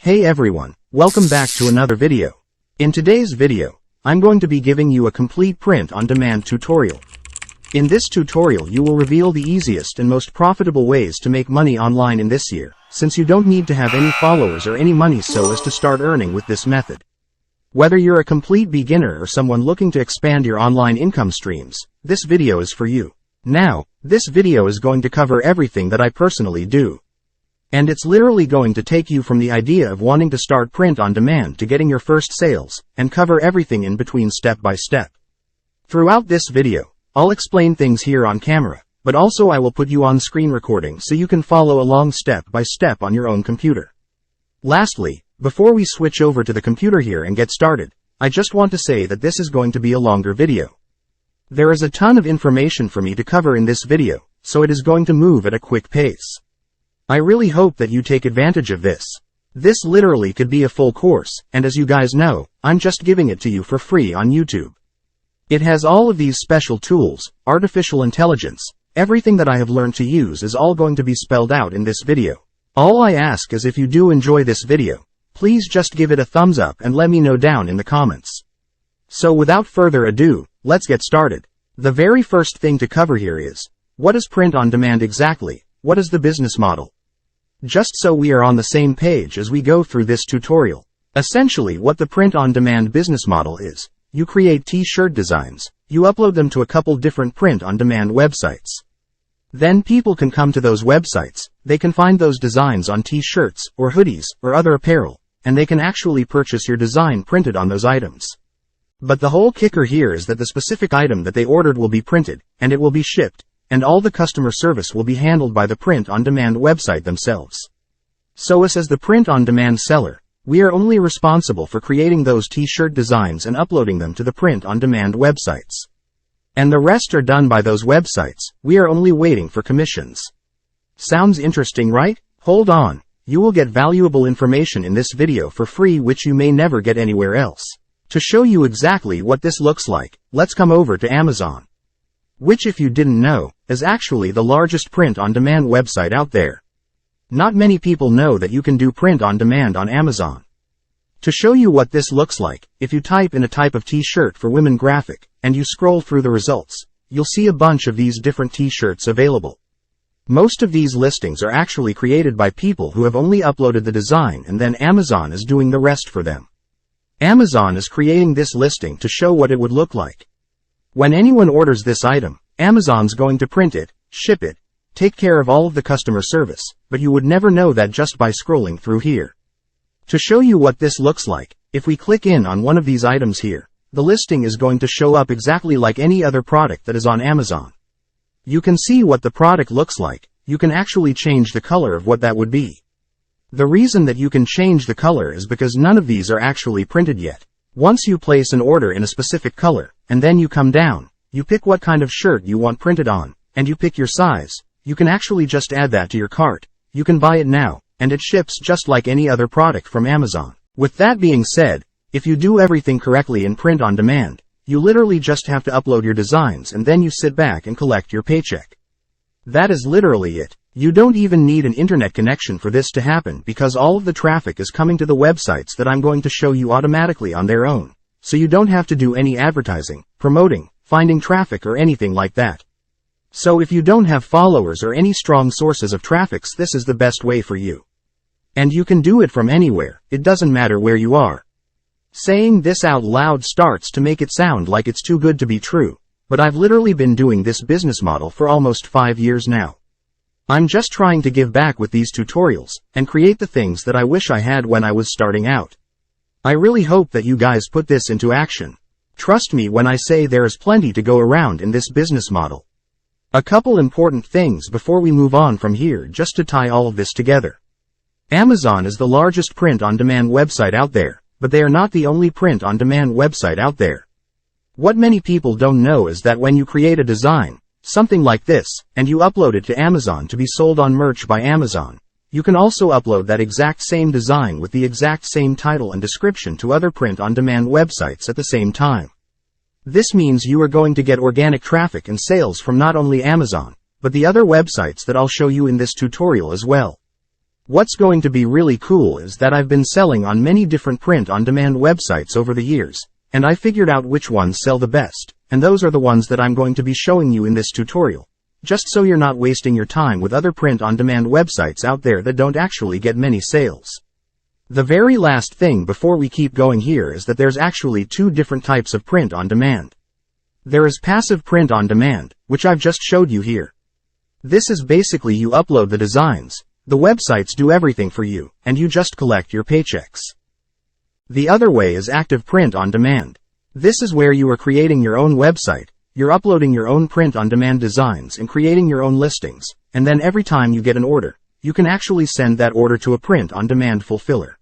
Hey everyone, welcome back to another video. In today's video, I'm going to be giving you a complete print-on-demand tutorial. In this tutorial you will reveal the easiest and most profitable ways to make money online in this year, since you don't need to have any followers or any money so as to start earning with this method. Whether you're a complete beginner or someone looking to expand your online income streams, this video is for you. Now, this video is going to cover everything that I personally do. And it's literally going to take you from the idea of wanting to start print on demand to getting your first sales, and cover everything in between step by step. Throughout this video, I'll explain things here on camera, but also I will put you on screen recording so you can follow along step by step on your own computer. Lastly, before we switch over to the computer here and get started, I just want to say that this is going to be a longer video. There is a ton of information for me to cover in this video, so it is going to move at a quick pace. I really hope that you take advantage of this. This literally could be a full course, and as you guys know, I'm just giving it to you for free on YouTube. It has all of these special tools, artificial intelligence, everything that I have learned to use is all going to be spelled out in this video. All I ask is if you do enjoy this video, please just give it a thumbs up and let me know down in the comments. So without further ado, let's get started. The very first thing to cover here is, what is print on demand exactly? What is the business model? Just so we are on the same page as we go through this tutorial. Essentially what the print-on-demand business model is, you create t-shirt designs, you upload them to a couple different print-on-demand websites. Then people can come to those websites, they can find those designs on t-shirts, or hoodies, or other apparel, and they can actually purchase your design printed on those items. But the whole kicker here is that the specific item that they ordered will be printed, and it will be shipped, and all the customer service will be handled by the print-on-demand website themselves. So as the print-on-demand seller, we are only responsible for creating those t-shirt designs and uploading them to the print-on-demand websites. And the rest are done by those websites, we are only waiting for commissions. Sounds interesting, right? Hold on, you will get valuable information in this video for free which you may never get anywhere else. To show you exactly what this looks like, let's come over to Amazon. Which, if you didn't know, is actually the largest print-on-demand website out there. Not many people know that you can do print-on-demand on Amazon. To show you what this looks like, if you type in a type of t-shirt for women graphic, and you scroll through the results, you'll see a bunch of these different t-shirts available. Most of these listings are actually created by people who have only uploaded the design and then Amazon is doing the rest for them. Amazon is creating this listing to show what it would look like. When anyone orders this item, Amazon's going to print it, ship it, take care of all of the customer service, but you would never know that just by scrolling through here. To show you what this looks like, if we click in on one of these items here, the listing is going to show up exactly like any other product that is on Amazon. You can see what the product looks like, you can actually change the color of what that would be. The reason that you can change the color is because none of these are actually printed yet. Once you place an order in a specific color, and then you come down, you pick what kind of shirt you want printed on, and you pick your size, you can actually just add that to your cart, you can buy it now, and it ships just like any other product from Amazon. With that being said, if you do everything correctly in print on demand, you literally just have to upload your designs and then you sit back and collect your paycheck. That is literally it. You don't even need an internet connection for this to happen because all of the traffic is coming to the websites that I'm going to show you automatically on their own. So you don't have to do any advertising, promoting, finding traffic or anything like that. So if you don't have followers or any strong sources of traffic, this is the best way for you. And you can do it from anywhere, it doesn't matter where you are. Saying this out loud starts to make it sound like it's too good to be true, but I've literally been doing this business model for almost 5 years now. I'm just trying to give back with these tutorials, and create the things that I wish I had when I was starting out. I really hope that you guys put this into action. Trust me when I say there is plenty to go around in this business model. A couple important things before we move on from here just to tie all of this together. Amazon is the largest print-on-demand website out there, but they are not the only print-on-demand website out there. What many people don't know is that when you create a design, something like this, and you upload it to Amazon to be sold on merch by Amazon, you can also upload that exact same design with the exact same title and description to other print-on-demand websites at the same time. This means you are going to get organic traffic and sales from not only Amazon, but the other websites that I'll show you in this tutorial as well. What's going to be really cool is that I've been selling on many different print-on-demand websites over the years, and I figured out which ones sell the best, and those are the ones that I'm going to be showing you in this tutorial, just so you're not wasting your time with other print-on-demand websites out there that don't actually get many sales. The very last thing before we keep going here is that there's actually two different types of print-on-demand. There is passive print-on-demand, which I've just showed you here. This is basically you upload the designs, the websites do everything for you, and you just collect your paychecks. The other way is active print-on-demand. This is where you are creating your own website, you're uploading your own print-on-demand designs and creating your own listings, and then every time you get an order, you can actually send that order to a print-on-demand fulfiller.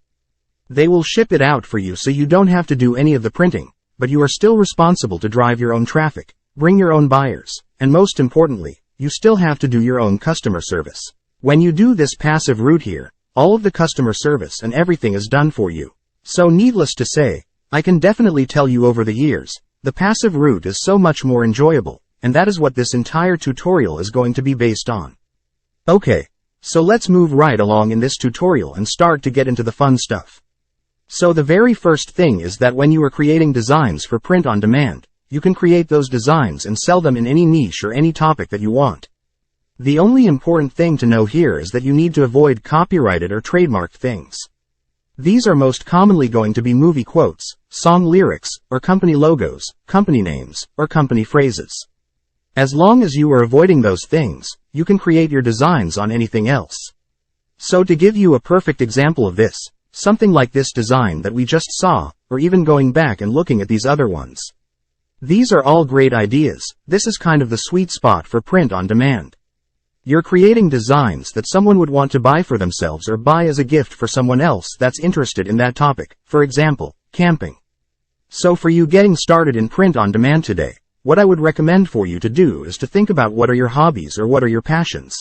They will ship it out for you so you don't have to do any of the printing, but you are still responsible to drive your own traffic, bring your own buyers, and most importantly, you still have to do your own customer service. When you do this passive route here, all of the customer service and everything is done for you. So needless to say, I can definitely tell you over the years, the passive route is so much more enjoyable, and that is what this entire tutorial is going to be based on. Okay, so let's move right along in this tutorial and start to get into the fun stuff. So the very first thing is that when you are creating designs for print on demand, you can create those designs and sell them in any niche or any topic that you want. The only important thing to know here is that you need to avoid copyrighted or trademarked things. These are most commonly going to be movie quotes, song lyrics, or company logos, company names, or company phrases. As long as you are avoiding those things, you can create your designs on anything else. So to give you a perfect example of this, something like this design that we just saw, or even going back and looking at these other ones. These are all great ideas. This is kind of the sweet spot for print on demand. You're creating designs that someone would want to buy for themselves or buy as a gift for someone else that's interested in that topic, for example, camping. So for you getting started in print on demand today, what I would recommend for you to do is to think about what are your hobbies or what are your passions.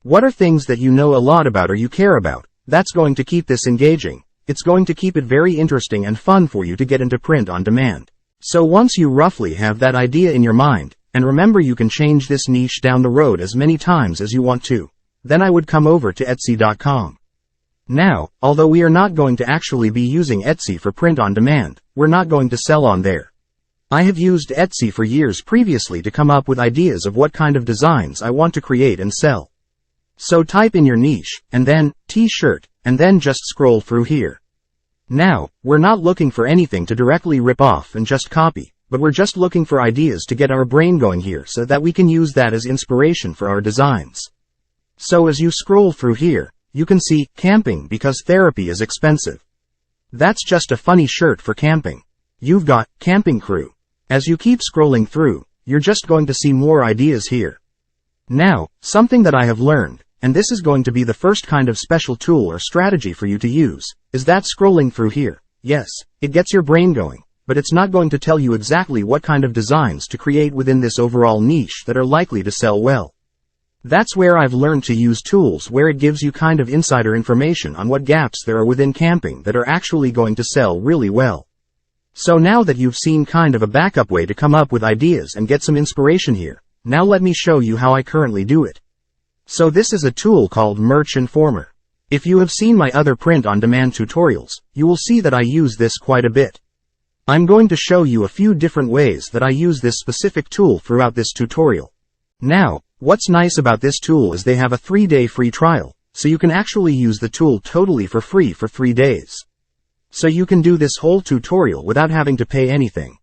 What are things that you know a lot about or you care about? That's going to keep this engaging. It's going to keep it very interesting and fun for you to get into print on demand. So once you roughly have that idea in your mind, and remember you can change this niche down the road as many times as you want to, then I would come over to Etsy.com. Now, although we are not going to actually be using Etsy for print on demand, we're not going to sell on there. I have used Etsy for years previously to come up with ideas of what kind of designs I want to create and sell. So type in your niche, and then, t-shirt, and then just scroll through here. Now, we're not looking for anything to directly rip off and just copy, but we're just looking for ideas to get our brain going here so that we can use that as inspiration for our designs. So as you scroll through here, you can see, camping because therapy is expensive. That's just a funny shirt for camping. You've got, camping crew. As you keep scrolling through, you're just going to see more ideas here. Now, something that I have learned, and this is going to be the first kind of special tool or strategy for you to use, is that scrolling through here. Yes, it gets your brain going, but it's not going to tell you exactly what kind of designs to create within this overall niche that are likely to sell well. That's where I've learned to use tools where it gives you kind of insider information on what gaps there are within camping that are actually going to sell really well. So now that you've seen kind of a backup way to come up with ideas and get some inspiration here, now let me show you how I currently do it. So this is a tool called Merch Informer. If you have seen my other print-on-demand tutorials, you will see that I use this quite a bit. I'm going to show you a few different ways that I use this specific tool throughout this tutorial. Now, what's nice about this tool is they have a 3-day free trial, so you can actually use the tool totally for free for 3 days. So you can do this whole tutorial without having to pay anything.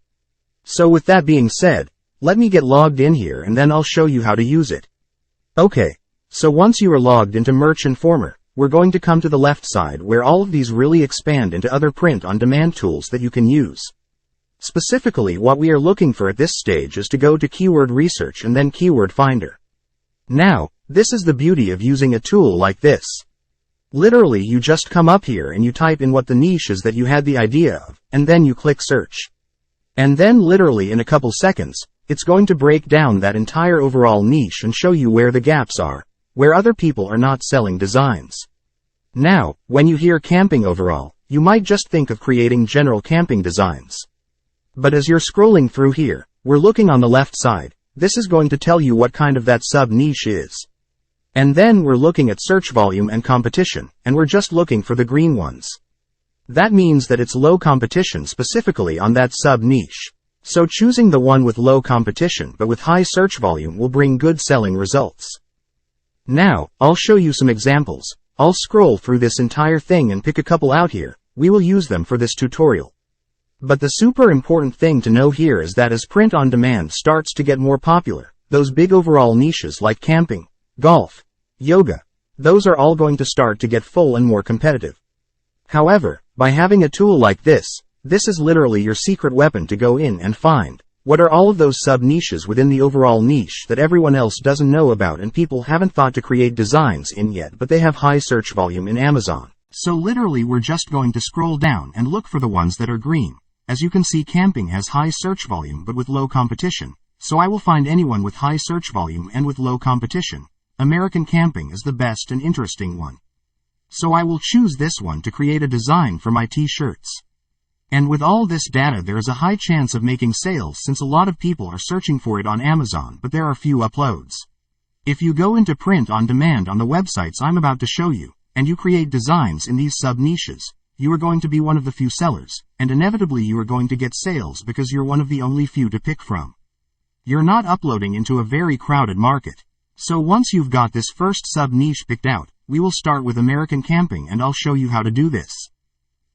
So with that being said, let me get logged in here and then I'll show you how to use it. Okay, so once you are logged into Merch Informer, we're going to come to the left side where all of these really expand into other print-on-demand tools that you can use. Specifically, what we are looking for at this stage is to go to Keyword Research and then Keyword Finder. Now, this is the beauty of using a tool like this. Literally, you just come up here and you type in what the niche is that you had the idea of, and then you click Search. And then literally in a couple seconds, it's going to break down that entire overall niche and show you where the gaps are, where other people are not selling designs. Now, when you hear camping overall, you might just think of creating general camping designs. But as you're scrolling through here, we're looking on the left side, this is going to tell you what kind of that sub-niche is. And then we're looking at search volume and competition, and we're just looking for the green ones. That means that it's low competition specifically on that sub-niche. So choosing the one with low competition but with high search volume will bring good selling results. Now, I'll show you some examples. I'll scroll through this entire thing and pick a couple out here. We will use them for this tutorial. But the super important thing to know here is that as print on demand starts to get more popular, those big overall niches like camping, golf, yoga, those are all going to start to get full and more competitive. However, by having a tool like this is literally your secret weapon to go in and find what are all of those sub-niches within the overall niche that everyone else doesn't know about and people haven't thought to create designs in yet, but they have high search volume in Amazon. So literally we're just going to scroll down and look for the ones that are green. As you can see, camping has high search volume but with low competition. So I will find anyone with high search volume and with low competition. American camping is the best and interesting one. So I will choose this one to create a design for my t-shirts. And with all this data, there is a high chance of making sales since a lot of people are searching for it on Amazon, but there are few uploads. If you go into print on demand on the websites I'm about to show you, and you create designs in these sub-niches, you are going to be one of the few sellers, and inevitably you are going to get sales because you're one of the only few to pick from. You're not uploading into a very crowded market. So once you've got this first sub-niche picked out, we will start with American camping and I'll show you how to do this.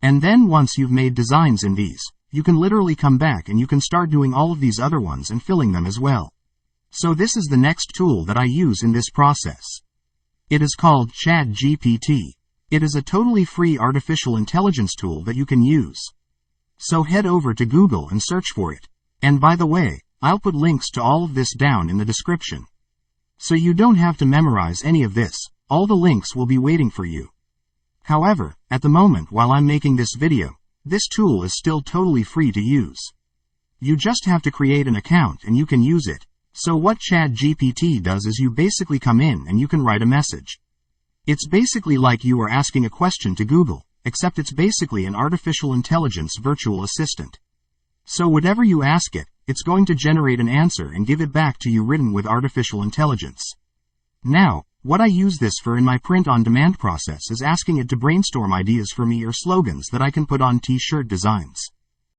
And then once you've made designs in these, you can literally come back and you can start doing all of these other ones and filling them as well. So this is the next tool that I use in this process. It is called ChatGPT. It is a totally free artificial intelligence tool that you can use. So head over to Google and search for it. And by the way, I'll put links to all of this down in the description. So you don't have to memorize any of this, all the links will be waiting for you. However, at the moment while I'm making this video, this tool is still totally free to use. You just have to create an account and you can use it. So what ChatGPT does is you basically come in and you can write a message. It's basically like you are asking a question to Google, except it's basically an artificial intelligence virtual assistant. So whatever you ask it, it's going to generate an answer and give it back to you written with artificial intelligence. Now, what I use this for in my print-on-demand process is asking it to brainstorm ideas for me or slogans that I can put on t-shirt designs.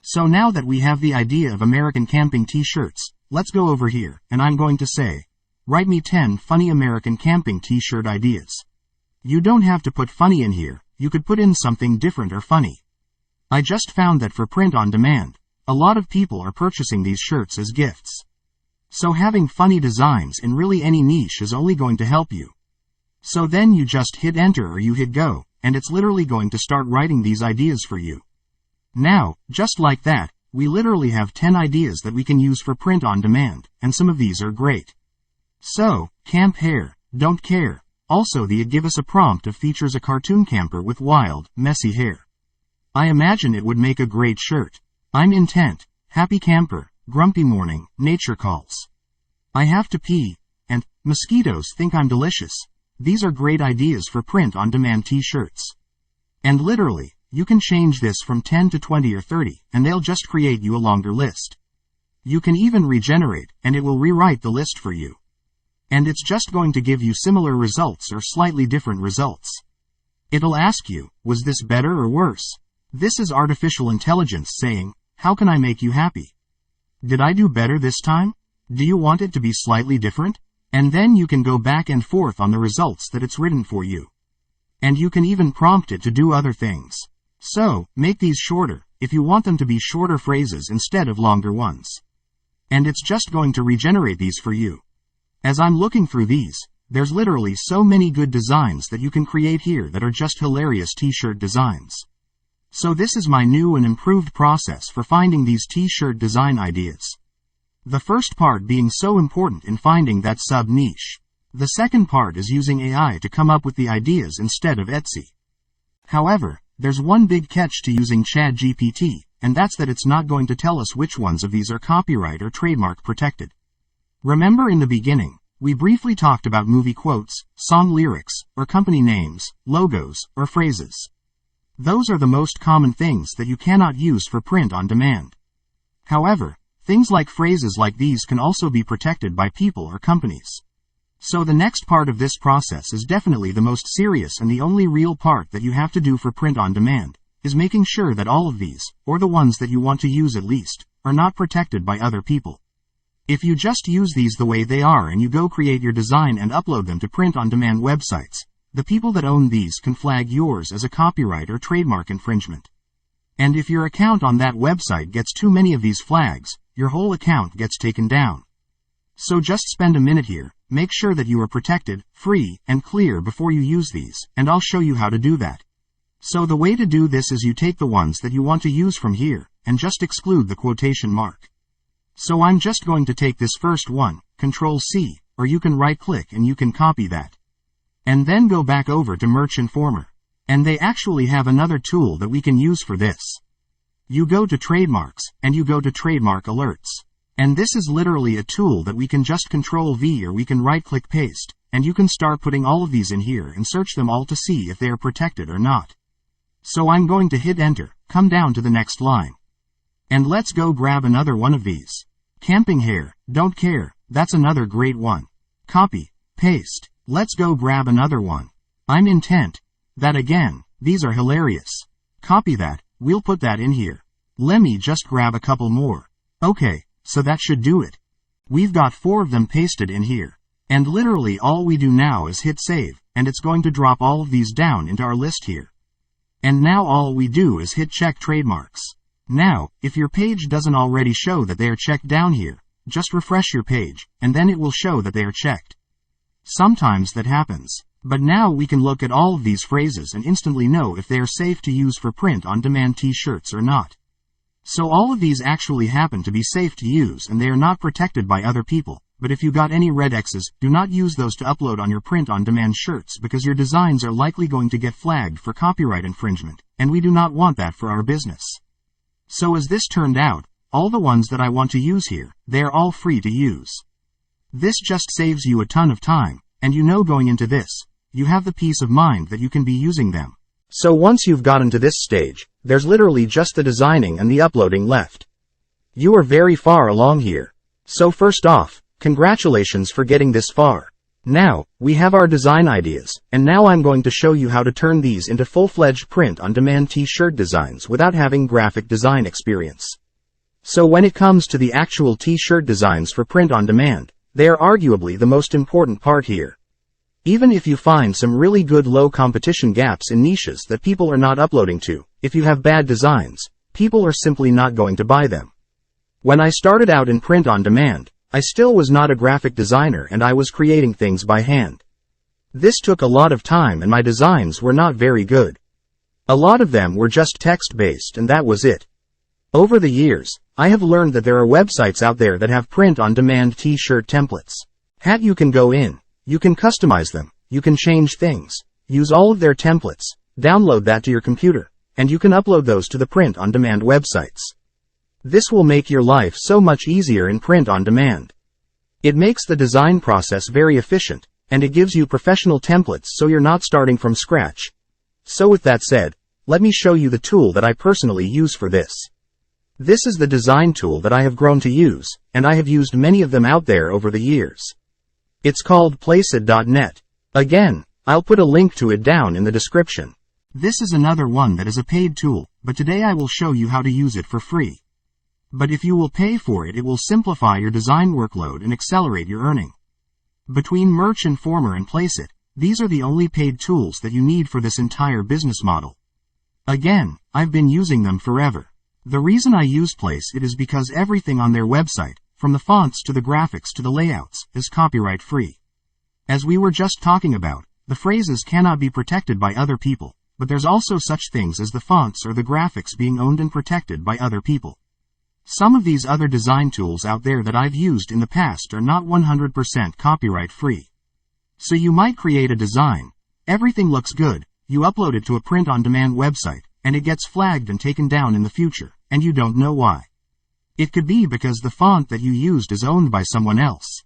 So now that we have the idea of American camping t-shirts, let's go over here, and I'm going to say, write me 10 funny American camping t-shirt ideas. You don't have to put funny in here, you could put in something different or funny. I just found that for print-on-demand, a lot of people are purchasing these shirts as gifts. So having funny designs in really any niche is only going to help you. So then you just hit enter or you hit go, and it's literally going to start writing these ideas for you. Now, just like that, we literally have 10 ideas that we can use for print on demand, and some of these are great. So, camp hair, don't care. Also it give us a prompt of features a cartoon camper with wild, messy hair. I imagine it would make a great shirt. I'm intent, happy camper, grumpy morning, nature calls. I have to pee, and mosquitoes think I'm delicious. These are great ideas for print-on-demand t-shirts. And literally, you can change this from 10 to 20 or 30, and they'll just create you a longer list. You can even regenerate, and it will rewrite the list for you. And it's just going to give you similar results or slightly different results. It'll ask you, was this better or worse? This is artificial intelligence saying, how can I make you happy? Did I do better this time? Do you want it to be slightly different? And then you can go back and forth on the results that it's written for you. And you can even prompt it to do other things. So, make these shorter, if you want them to be shorter phrases instead of longer ones. And it's just going to regenerate these for you. As I'm looking through these, there's literally so many good designs that you can create here that are just hilarious t-shirt designs. So this is my new and improved process for finding these t-shirt design ideas. The first part being so important in finding that sub-niche. The second part is using AI to come up with the ideas instead of Etsy. However, there's one big catch to using ChatGPT, and that's that it's not going to tell us which ones of these are copyright or trademark protected. Remember in the beginning, we briefly talked about movie quotes, song lyrics, or company names, logos, or phrases. Those are the most common things that you cannot use for print on demand. However, things like phrases like these can also be protected by people or companies. So the next part of this process is definitely the most serious and the only real part that you have to do for print on demand, is making sure that all of these, or the ones that you want to use at least, are not protected by other people. If you just use these the way they are and you go create your design and upload them to print-on-demand websites, the people that own these can flag yours as a copyright or trademark infringement. And if your account on that website gets too many of these flags, your whole account gets taken down. So just spend a minute here, make sure that you are protected, free, and clear before you use these, and I'll show you how to do that. So the way to do this is you take the ones that you want to use from here, and just exclude the quotation mark. So I'm just going to take this first one, Ctrl+C, or you can right-click and you can copy that. And then go back over to Merch Informer. And they actually have another tool that we can use for this. You go to Trademarks, and you go to Trademark Alerts. And this is literally a tool that we can just Ctrl+V or we can right-click paste, and you can start putting all of these in here and search them all to see if they are protected or not. So I'm going to hit enter, come down to the next line. And let's go grab another one of these. Camping hair, don't care, that's another great one. Copy, paste, let's go grab another one. I'm intent, that again, these are hilarious. Copy that, we'll put that in here. Let me just grab a couple more. Okay, so that should do it. We've got 4 of them pasted in here. And literally all we do now is hit save, and it's going to drop all of these down into our list here. And now all we do is hit check trademarks. Now, if your page doesn't already show that they are checked down here, just refresh your page, and then it will show that they are checked. Sometimes that happens. But now we can look at all of these phrases and instantly know if they are safe to use for print-on-demand t-shirts or not. So all of these actually happen to be safe to use and they are not protected by other people, but if you got any red X's, do not use those to upload on your print-on-demand shirts because your designs are likely going to get flagged for copyright infringement, and we do not want that for our business. So as this turned out, all the ones that I want to use here, they are all free to use. This just saves you a ton of time, and you know going into this, you have the peace of mind that you can be using them. So once you've gotten to this stage, there's literally just the designing and the uploading left. You are very far along here. So first off, congratulations for getting this far. Now, we have our design ideas, and now I'm going to show you how to turn these into full-fledged print-on-demand t-shirt designs without having graphic design experience. So when it comes to the actual t-shirt designs for print-on-demand, they are arguably the most important part here. Even if you find some really good low competition gaps in niches that people are not uploading to, if you have bad designs, people are simply not going to buy them. When I started out in print-on-demand, I still was not a graphic designer and I was creating things by hand. This took a lot of time and my designs were not very good. A lot of them were just text-based and that was it. Over the years, I have learned that there are websites out there that have print-on-demand t-shirt templates. You can go in, you can customize them, you can change things, use all of their templates, download that to your computer, and you can upload those to the print-on-demand websites. This will make your life so much easier in print-on-demand. It makes the design process very efficient, and it gives you professional templates so you're not starting from scratch. So with that said, let me show you the tool that I personally use for this. This is the design tool that I have grown to use, and I have used many of them out there over the years. It's called Placeit.net. Again, I'll put a link to it down in the description. This is another one that is a paid tool, but today I will show you how to use it for free. But if you will pay for it, it will simplify your design workload and accelerate your earning. Between Merch Informer and Placeit, these are the only paid tools that you need for this entire business model. Again, I've been using them forever. The reason I use Placeit is because everything on their website, from the fonts to the graphics to the layouts, is copyright free. As we were just talking about, the phrases cannot be protected by other people, but there's also such things as the fonts or the graphics being owned and protected by other people. Some of these other design tools out there that I've used in the past are not 100% copyright free. So you might create a design, everything looks good, you upload it to a print-on-demand website, and it gets flagged and taken down in the future, and you don't know why. It could be because the font that you used is owned by someone else.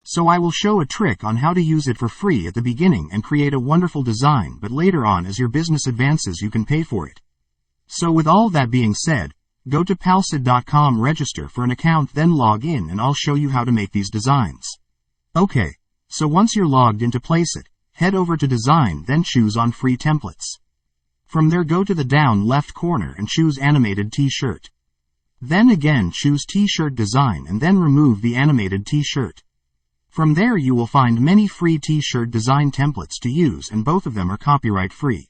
So I will show a trick on how to use it for free at the beginning and create a wonderful design, but later on as your business advances you can pay for it. So with all that being said, go to Placeit.com, register for an account, then log in and I'll show you how to make these designs. Okay, So once you're logged into Placeit, head over to Design, then choose on Free Templates. From there go to the down left corner and choose Animated T-shirt. Then again choose T-shirt design and then remove the animated T-shirt. From there you will find many free T-shirt design templates to use, and both of them are copyright free.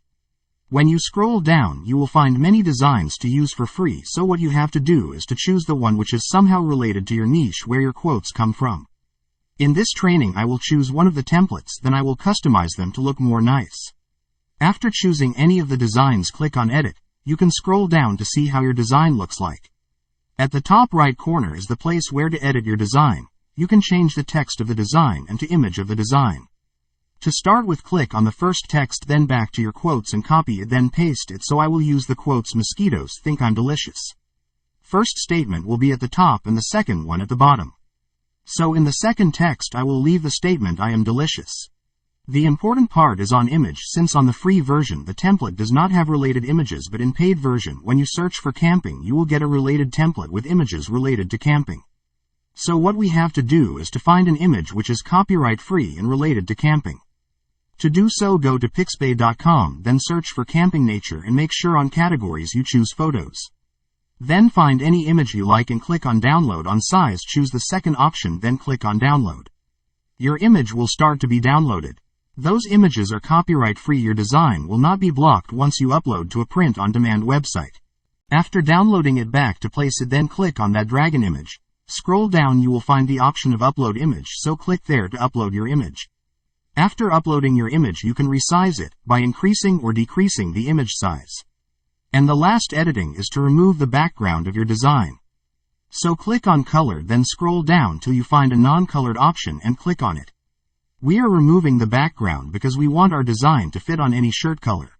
When you scroll down you will find many designs to use for free, so what you have to do is to choose the one which is somehow related to your niche where your quotes come from. In this training I will choose one of the templates, then I will customize them to look more nice. After choosing any of the designs, click on Edit. You can scroll down to see how your design looks like. At the top right corner is the place where to edit your design. You can change the text of the design and to image of the design. To start with, click on the first text, then back to your quotes and copy it, then paste it. So I will use the quotes "Mosquitoes think I'm delicious." First statement will be at the top and the second one at the bottom. So in the second text I will leave the statement "I am delicious." The important part is on image, since on the free version the template does not have related images, but in paid version when you search for camping you will get a related template with images related to camping. So what we have to do is to find an image which is copyright free and related to camping. To do so, go to pixabay.com, then search for camping nature and make sure on categories you choose photos. Then find any image you like and click on download. On size choose the second option, then click on download. Your image will start to be downloaded. Those images are copyright free. Your design will not be blocked once you upload to a print-on-demand website. After downloading it back to Placeit, then click on that dragon image. Scroll down, you will find the option of upload image, so click there to upload your image. After uploading your image you can resize it by increasing or decreasing the image size. And the last editing is to remove the background of your design. So click on color, then scroll down till you find a non-colored option and click on it. We are removing the background because we want our design to fit on any shirt color.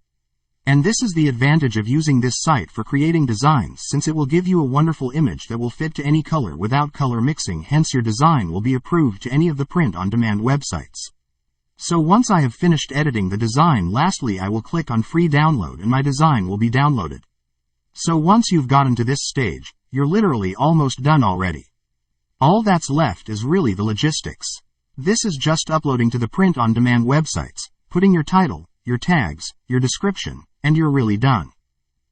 And this is the advantage of using this site for creating designs, since it will give you a wonderful image that will fit to any color without color mixing, hence your design will be approved to any of the print-on-demand websites. So once I have finished editing the design, lastly I will click on free download and my design will be downloaded. So once you've gotten to this stage, you're literally almost done already. All that's left is really the logistics. This is just uploading to the print-on-demand websites, putting your title, your tags, your description, and you're really done.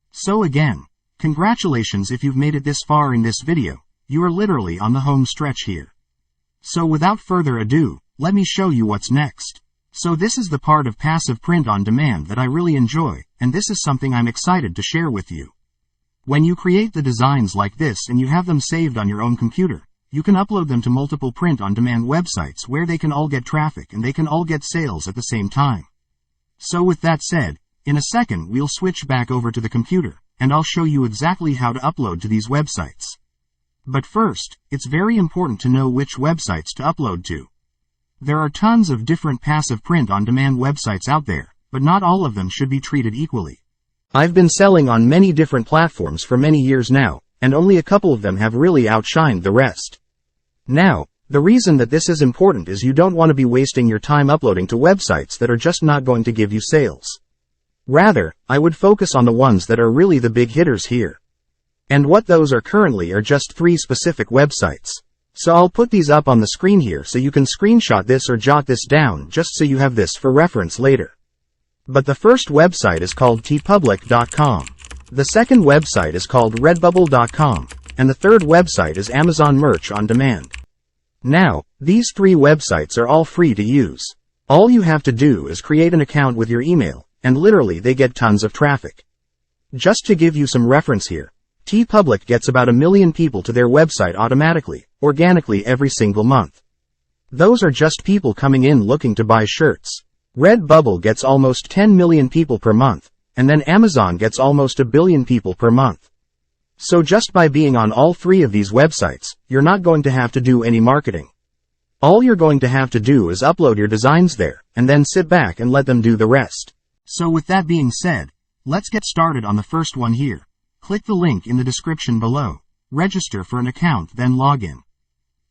So again, congratulations if you've made it this far in this video. You are literally on the home stretch here. So without further ado, let me show you what's next. So this is the part of passive print on demand that I really enjoy, and this is something I'm excited to share with you. When you create the designs like this and you have them saved on your own computer, you can upload them to multiple print-on-demand websites where they can all get traffic and they can all get sales at the same time. So with that said, in a second we'll switch back over to the computer, and I'll show you exactly how to upload to these websites. But first, it's very important to know which websites to upload to. There are tons of different passive print-on-demand websites out there, but not all of them should be treated equally. I've been selling on many different platforms for many years now, and only a couple of them have really outshined the rest. Now, the reason that this is important is you don't want to be wasting your time uploading to websites that are just not going to give you sales. Rather, I would focus on the ones that are really the big hitters here. And what those are currently are just 3 specific websites. So I'll put these up on the screen here so you can screenshot this or jot this down just so you have this for reference later. But the first website is called tpublic.com. The second website is called redbubble.com, and the third website is Amazon Merch on Demand. Now, these 3 websites are all free to use. All you have to do is create an account with your email, and literally they get tons of traffic. Just to give you some reference here, TeePublic gets about 1 million people to their website automatically, organically every single month. Those are just people coming in looking to buy shirts. Redbubble gets almost 10 million people per month, and then Amazon gets almost 1 billion people per month. So just by being on all 3 of these websites, you're not going to have to do any marketing. All you're going to have to do is upload your designs there, and then sit back and let them do the rest. So with that being said, let's get started on the first one here. Click the link in the description below. Register for an account, then log in.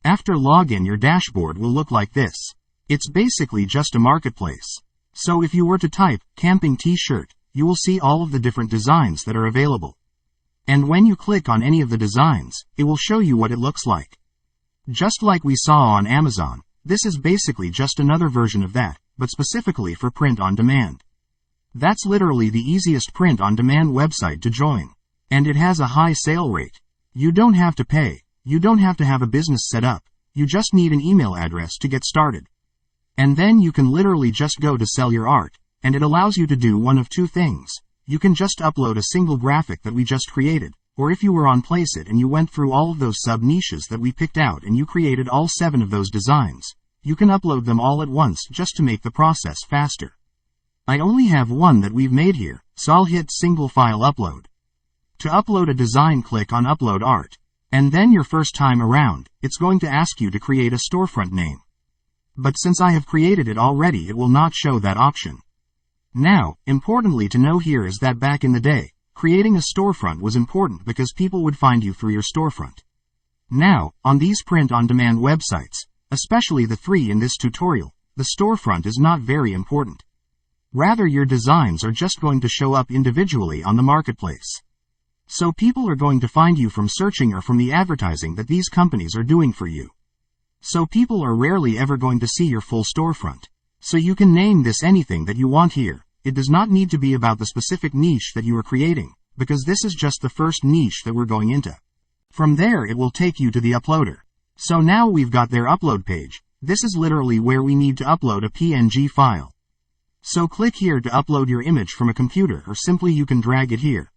After login, your dashboard will look like this. It's basically just a marketplace. So if you were to type camping t-shirt, you will see all of the different designs that are available. And when you click on any of the designs, it will show you what it looks like. Just like we saw on Amazon, This is basically just another version of that, but specifically for print on demand. That's literally the easiest print on demand website to join. And it has a high sale rate. You don't have to pay. You don't have to have a business set up. You just need an email address to get started. And then you can literally just go to sell your art, and it allows you to do one of two things. You can just upload a single graphic that we just created, or if you were on Placeit and you went through all of those sub-niches that we picked out and you created all 7 of those designs, you can upload them all at once just to make the process faster. I only have one that we've made here, so I'll hit single file upload. To upload a design, click on upload art. And then your first time around, it's going to ask you to create a storefront name. But since I have created it already, it will not show that option. Now, importantly to know here is that back in the day, creating a storefront was important because people would find you through your storefront. Now, on these print-on-demand websites, especially the 3 in this tutorial, the storefront is not very important. Rather, your designs are just going to show up individually on the marketplace. So people are going to find you from searching or from the advertising that these companies are doing for you. So people are rarely ever going to see your full storefront. So you can name this anything that you want here. It does not need to be about the specific niche that you are creating, because this is just the first niche that we're going into. From there it will take you to the uploader. So now we've got their upload page. This is literally where we need to upload a PNG file. So click here to upload your image from a computer, or simply you can drag it here.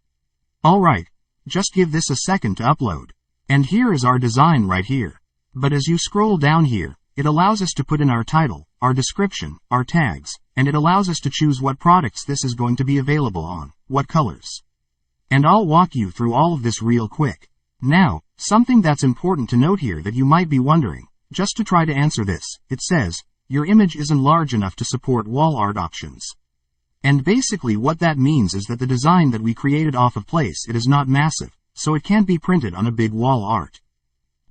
Alright, just give this a second to upload. And here is our design right here. But as you scroll down here, it allows us to put in our title, our description, our tags, and it allows us to choose what products this is going to be available on, what colors. And I'll walk you through all of this real quick. Now, something that's important to note here that you might be wondering, just to try to answer this, it says, your image isn't large enough to support wall art options. And basically what that means is that the design that we created off of Placeit is not massive, so it can't be printed on a big wall art.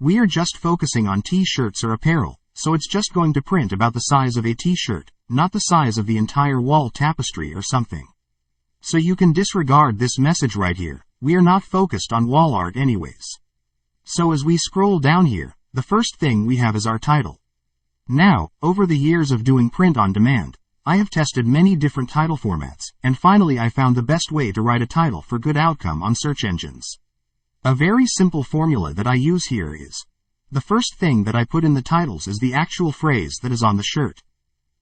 We are just focusing on t-shirts or apparel, so it's just going to print about the size of a t-shirt, not the size of the entire wall tapestry or something. So you can disregard this message right here. We are not focused on wall art anyways. So as we scroll down here, the first thing we have is our title. Now, over the years of doing print on demand, I have tested many different title formats, and finally I found the best way to write a title for good outcome on search engines. A very simple formula that I use here is, the first thing that I put in the titles is the actual phrase that is on the shirt.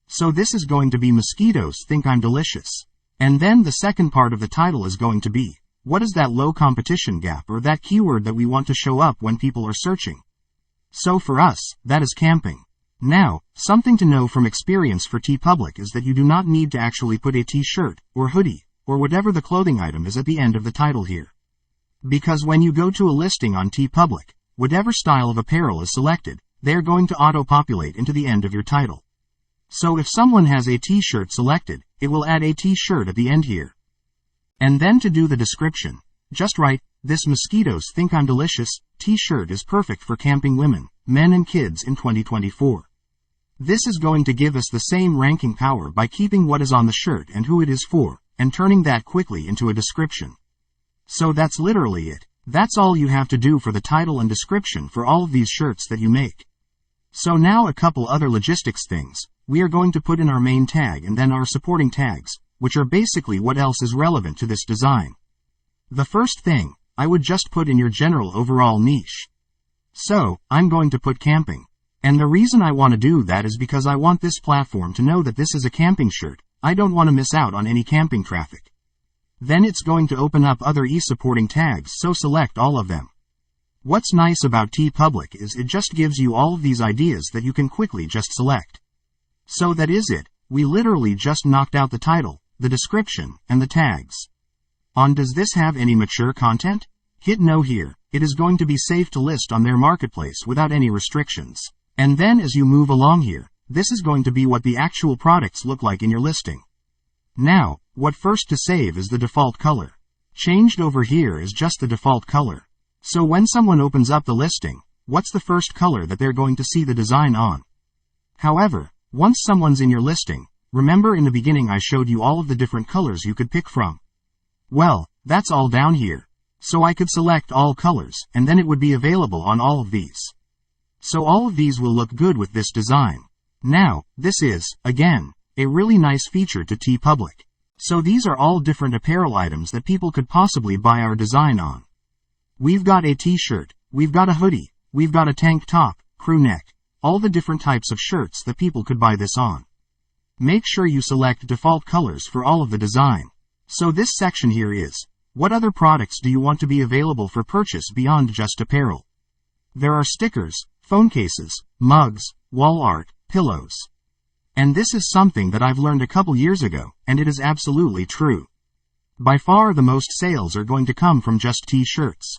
So this is going to be mosquitoes think I'm delicious. And then the second part of the title is going to be, what is that low competition gap or that keyword that we want to show up when people are searching? So for us, that is camping. Now, something to know from experience for TeePublic is that you do not need to actually put a t-shirt, or hoodie, or whatever the clothing item is at the end of the title here. Because when you go to a listing on TeePublic, whatever style of apparel is selected, they are going to auto-populate into the end of your title. So if someone has a t-shirt selected, it will add a t-shirt at the end here. And then to do the description, just write, this mosquitoes think I'm delicious, t-shirt is perfect for camping women, men and kids in 2024. This is going to give us the same ranking power by keeping what is on the shirt and who it is for, and turning that quickly into a description. So that's literally it. That's all you have to do for the title and description for all of these shirts that you make. So now a couple other logistics things. We are going to put in our main tag and then our supporting tags, which are basically what else is relevant to this design. The first thing, I would just put in your general overall niche. So, I'm going to put camping. And the reason I want to do that is because I want this platform to know that this is a camping shirt. I don't want to miss out on any camping traffic. Then it's going to open up other e-supporting tags, so select all of them. What's nice about TeePublic is it just gives you all of these ideas that you can quickly just select. So that is it. We literally just knocked out the title, the description, and the tags. Does this have any mature content? Hit no here. It is going to be safe to list on their marketplace without any restrictions. And then as you move along here, this is going to be what the actual products look like in your listing. Now, what first to save is the default color. Changed over here is just the default color. So when someone opens up the listing, what's the first color that they're going to see the design on? However, once someone's in your listing, remember in the beginning I showed you all of the different colors you could pick from. Well, that's all down here. So I could select all colors, and then it would be available on all of these. So all of these will look good with this design. Now, this is, again, a really nice feature to TeePublic. So these are all different apparel items that people could possibly buy our design on. We've got a t-shirt, we've got a hoodie, we've got a tank top, crew neck, all the different types of shirts that people could buy this on. Make sure you select default colors for all of the design. So this section here is, what other products do you want to be available for purchase beyond just apparel? There are stickers, phone cases, mugs, wall art, pillows. And this is something that I've learned a couple years ago, and it is absolutely true. By far the most sales are going to come from just t-shirts.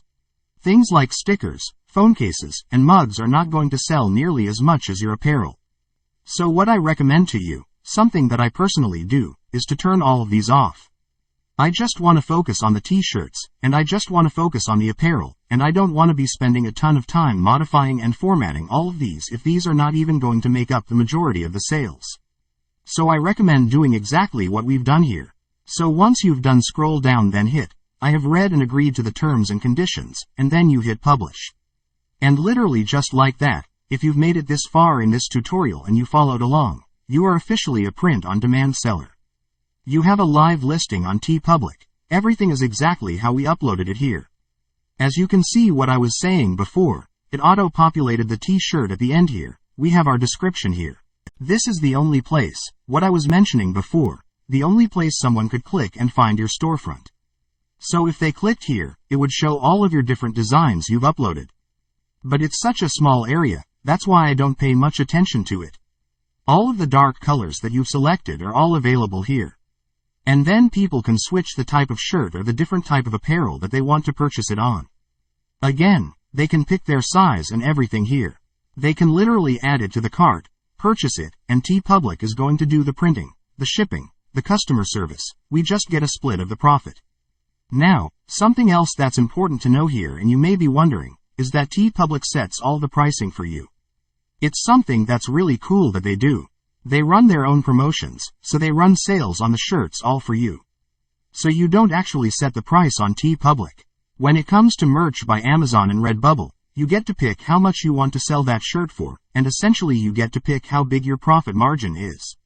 Things like stickers, phone cases, and mugs are not going to sell nearly as much as your apparel. So what I recommend to you, something that I personally do, is to turn all of these off. I just want to focus on the t-shirts, and I just want to focus on the apparel, and I don't want to be spending a ton of time modifying and formatting all of these if these are not even going to make up the majority of the sales. So I recommend doing exactly what we've done here. So once you've done, scroll down, then hit, I have read and agreed to the terms and conditions, and then you hit publish. And literally just like that, if you've made it this far in this tutorial and you followed along, you are officially a print-on-demand seller. You have a live listing on TeePublic. Everything is exactly how we uploaded it here. As you can see what I was saying before, it auto-populated the t-shirt at the end here. We have our description here. This is the only place, what I was mentioning before, the only place someone could click and find your storefront. So if they clicked here, it would show all of your different designs you've uploaded. But it's such a small area, that's why I don't pay much attention to it. All of the dark colors that you've selected are all available here. And then people can switch the type of shirt or the different type of apparel that they want to purchase it on. Again, they can pick their size and everything here. They can literally add it to the cart, purchase it, and TeePublic is going to do the printing, the shipping, the customer service. We just get a split of the profit. Now, something else that's important to know here, and you may be wondering, is that TeePublic sets all the pricing for you. It's something that's really cool that they do. They run their own promotions, so they run sales on the shirts all for you. So you don't actually set the price on TeePublic. When it comes to merch by Amazon and Redbubble, you get to pick how much you want to sell that shirt for, and essentially you get to pick how big your profit margin is.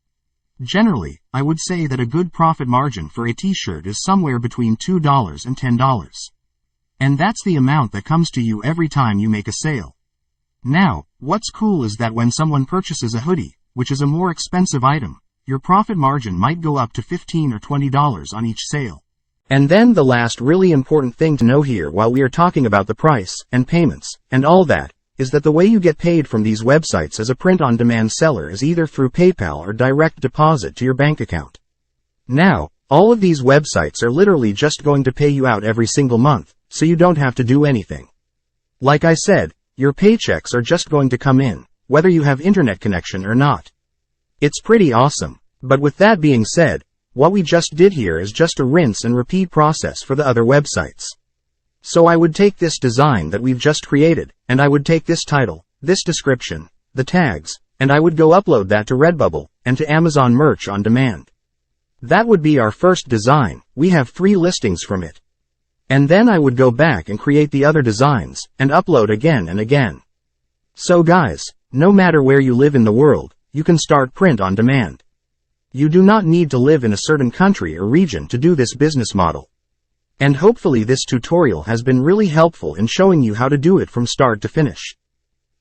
Generally, I would say that a good profit margin for a t-shirt is somewhere between $2 and $10. And that's the amount that comes to you every time you make a sale. Now, what's cool is that when someone purchases a hoodie, which is a more expensive item, your profit margin might go up to $15 or $20 on each sale. And then the last really important thing to know here while we are talking about the price, and payments, and all that, is that the way you get paid from these websites as a print-on-demand seller is either through PayPal or direct deposit to your bank account. Now, all of these websites are literally just going to pay you out every single month, so you don't have to do anything. Like I said, your paychecks are just going to come in, whether you have internet connection or not. It's pretty awesome. But with that being said, what we just did here is just a rinse and repeat process for the other websites. So I would take this design that we've just created, and I would take this title, this description, the tags, and I would go upload that to Redbubble, and to Amazon Merch on Demand. That would be our first design. We have 3 listings from it. And then I would go back and create the other designs, and upload again and again. So guys, no matter where you live in the world, you can start print on demand. You do not need to live in a certain country or region to do this business model. And hopefully this tutorial has been really helpful in showing you how to do it from start to finish.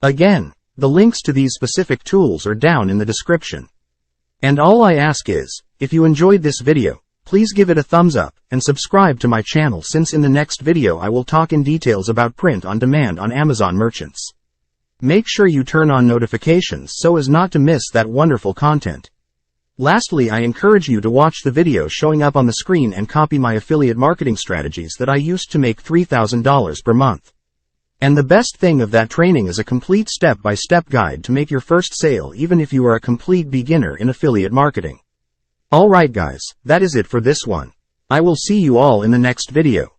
Again, the links to these specific tools are down in the description. And all I ask is, if you enjoyed this video, please give it a thumbs up, and subscribe to my channel, since in the next video I will talk in details about print on demand on Amazon merchants. Make sure you turn on notifications so as not to miss that wonderful content. Lastly, I encourage you to watch the video showing up on the screen and copy my affiliate marketing strategies that I used to make $3,000 per month. And the best thing of that training is a complete step-by-step guide to make your first sale, even if you are a complete beginner in affiliate marketing. Alright guys, that is it for this one. I will see you all in the next video.